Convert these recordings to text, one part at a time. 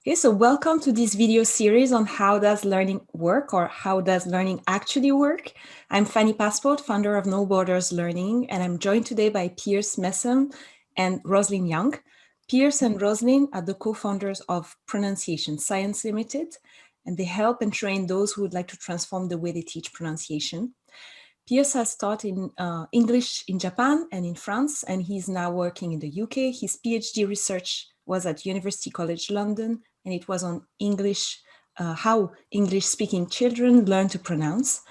Okay, so welcome to this video series on how does learning work, or how does learning actually work. I'm Fanny Passport, founder of No Borders Learning, and I'm joined today by Piers, Messum, and Roslyn Young. Piers and Roslyn are the co-founders of Pronunciation Science Limited, and they help and train those who would like to transform the way they teach pronunciation. Piers has taught in English in Japan and in France, and he's now working in the UK. His PhD research was at University College London, and it was on English, how English-speaking children learn to pronounce.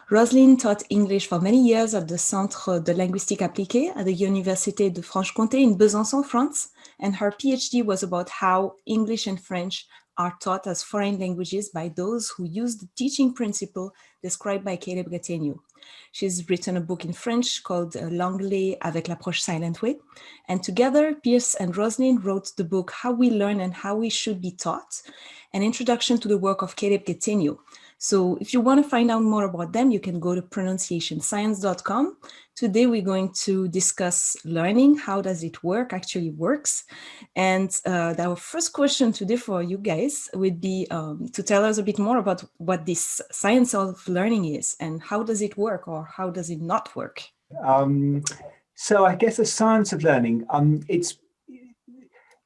Roslyn taught English for many years at the Centre de Linguistique Appliquée at the Université de Franche-Comté in Besançon, France, and her PhD was about how English and French are taught as foreign languages by those who use the teaching principle described by Caleb Gattegno. She's written a book in French called L'anglais avec l'approche silent way. And together, Piers and Roslyn wrote the book How We Learn and How We Should Be Taught, an introduction to the work of Caleb Gattegno. So if you want to find out more about them, you can go to pronunciationscience.com. Today, we're going to discuss learning. How does it work, actually works? And our first question today for you guys would be to tell us a bit more about what this science of learning is and how does it work, or how does it not work? So I guess the science of learning, it's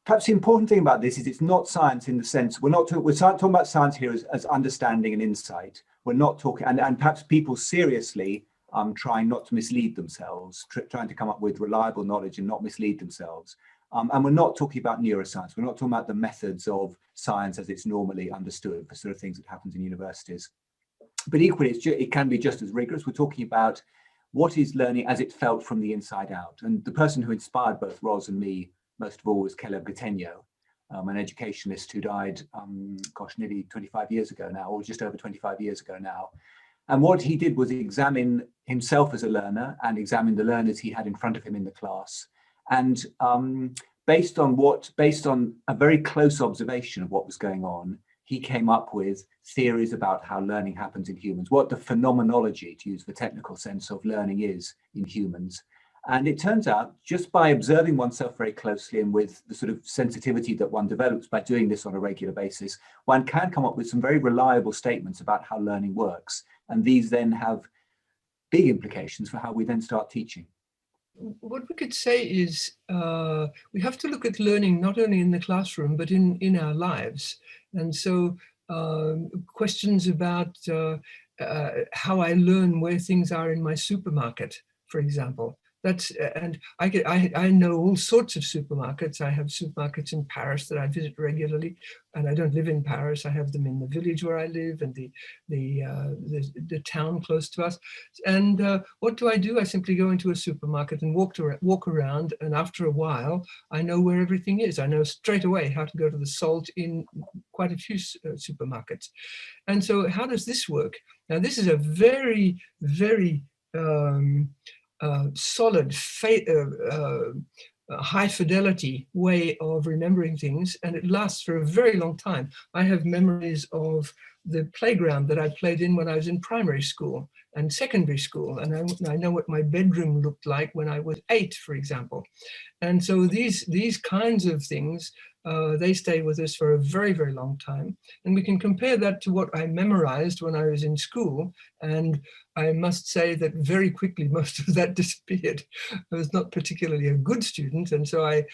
perhaps the important thing about this is it's not science in the sense, we're talking about science here as understanding and insight. We're not talking, and perhaps people seriously trying not to mislead themselves, trying to come up with reliable knowledge and not mislead themselves. And we're not talking about neuroscience. We're not talking about the methods of science as it's normally understood, the sort of things that happens in universities. But equally, it can be just as rigorous. We're talking about what is learning as it felt from the inside out. And the person who inspired both Ros and me most of all was Caleb Gattegno, an educationist who died, nearly 25 years ago now, or just over 25 years ago now. And what he did was examine himself as a learner and examine the learners he had in front of him in the class. And based on a very close observation of what was going on, he came up with theories about how learning happens in humans, what the phenomenology, to use the technical sense, of learning is in humans. And it turns out, just by observing oneself very closely and with the sort of sensitivity that one develops by doing this on a regular basis, one can come up with some very reliable statements about how learning works. And these then have big implications for how we then start teaching. What we could say is we have to look at learning not only in the classroom, but in our lives. And so questions about how I learn where things are in my supermarket, for example. And I know all sorts of supermarkets. I have supermarkets in Paris that I visit regularly, and I don't live in Paris. I have them in the village where I live and the town close to us. And what do? I simply go into a supermarket and walk around, and after a while, I know where everything is. I know straight away how to go to the salt in quite a few supermarkets. And so, how does this work? Now, this is a very, very solid, high fidelity way of remembering things, and it lasts for a very long time. I have memories of the playground that I played in when I was in primary school and secondary school, and I know what my bedroom looked like when I was 8, for example. And so these kinds of things, they stay with us for a very, very long time. And we can compare that to what I memorized when I was in school. And I must say that very quickly, most of that disappeared. I was not particularly a good student. And so I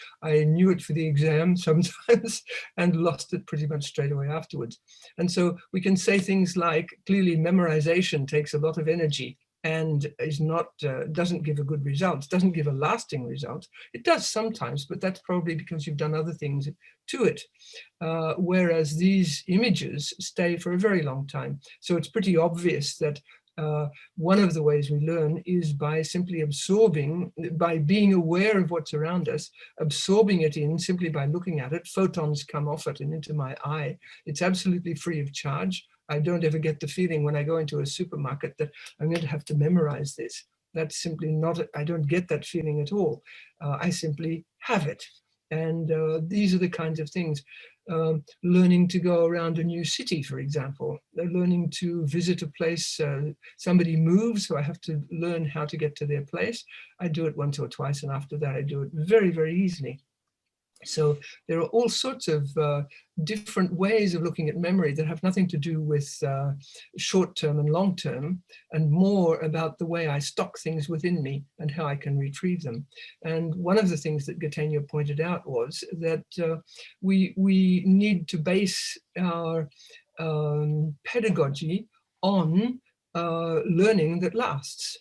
knew it for the exam sometimes and lost it pretty much straight away afterwards. And so we can say things like, clearly memorization takes a lot of energy and is not doesn't give a good result, doesn't give a lasting result. It does sometimes, but that's probably because you've done other things to it. Whereas these images stay for a very long time. So it's pretty obvious that one of the ways we learn is by simply absorbing, by being aware of what's around us, absorbing it in simply by looking at it. Photons come off it and into my eye. It's absolutely free of charge. I don't ever get the feeling when I go into a supermarket that I'm going to have to memorize this. That's simply not, I don't get that feeling at all. I simply have it. And these are the kinds of things. Learning to go around a new city, for example, learning to visit a place, somebody moves, so I have to learn how to get to their place. I do it once or twice, and after that I do it very, very easily. So there are all sorts of different ways of looking at memory that have nothing to do with short-term and long-term, and more about the way I stock things within me and how I can retrieve them. And one of the things that Gattegno pointed out was that we need to base our pedagogy on learning that lasts.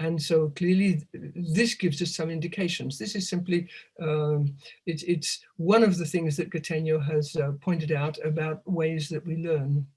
And so clearly this gives us some indications. This is simply, it's one of the things that Gattegno has pointed out about ways that we learn.